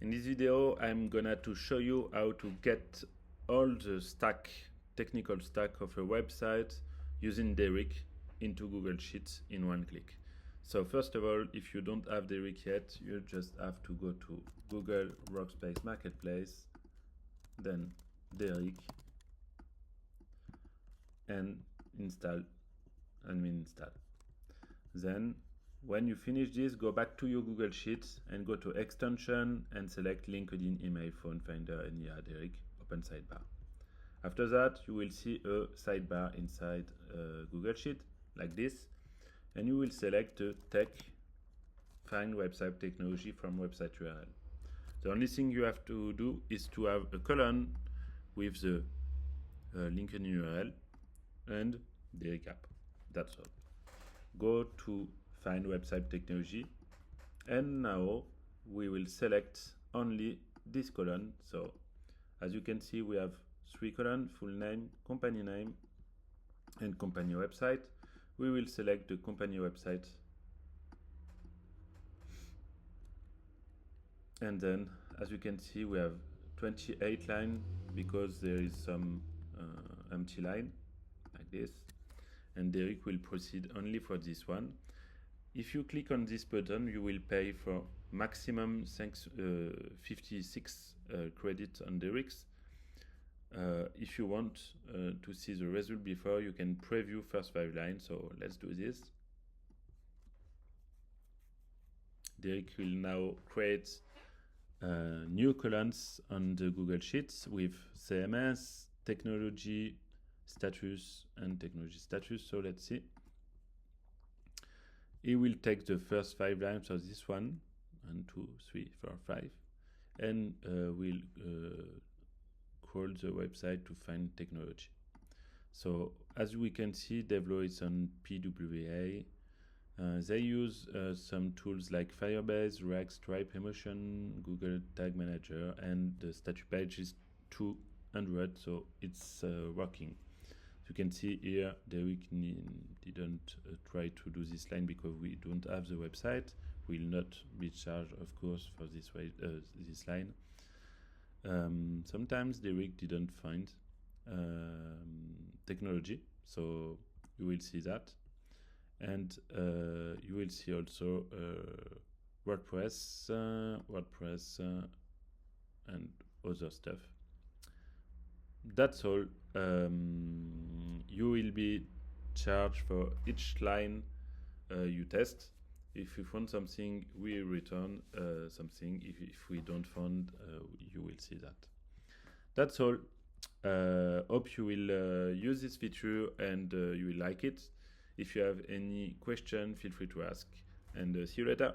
In this video, I'm gonna to show you how to get all the technical stack of a website using Derrick into Google Sheets in one click. So first of all, if you don't have Derrick yet, you just have to go to Google Workspace Marketplace, then Derrick, and install. Then when you finish this, go back to your Google Sheets and go to Extension and select LinkedIn, Email, Phone Finder, and yeah, Derrick, open sidebar. After that, you will see a sidebar inside Google Sheet like this, and you will select the find website technology from website URL. The only thing you have to do is to have a column with the LinkedIn URL and the recap. That's all. Go to find website technology, and now we will select only this column. So as you can see, we have 3 columns: full name, company name, and company website. We will select the company website, and then as you can see, we have 28 lines because there is some empty line like this, and Derrick will proceed only for this one. If you click on this button, you will pay for maximum 56 credits on Derrick's. If you want to see the result before, you can preview first 5 lines. So let's do this. Derrick will now create new columns on the Google Sheets with CMS, technology, status, and technology status. So let's see. He will take the first 5 lines of this one, 1, 2, 3, 4, 5, and will call the website to find technology. So as we can see, Devlo is on PWA. They use some tools like Firebase, React, Stripe, Emotion, Google Tag Manager, and the status page is 200, so it's working. You can see here, Derrick didn't try to do this line because we don't have the website. Will not be charged, of course, for this line. Sometimes Derrick didn't find technology, so you will see that, and you will see also WordPress, and other stuff. That's all. You will be charged for each line you test. If you find something, we return something. If we don't find, you will see that. That's all. Hope you will use this feature and you will like it. If you have any question, feel free to ask, and see you later.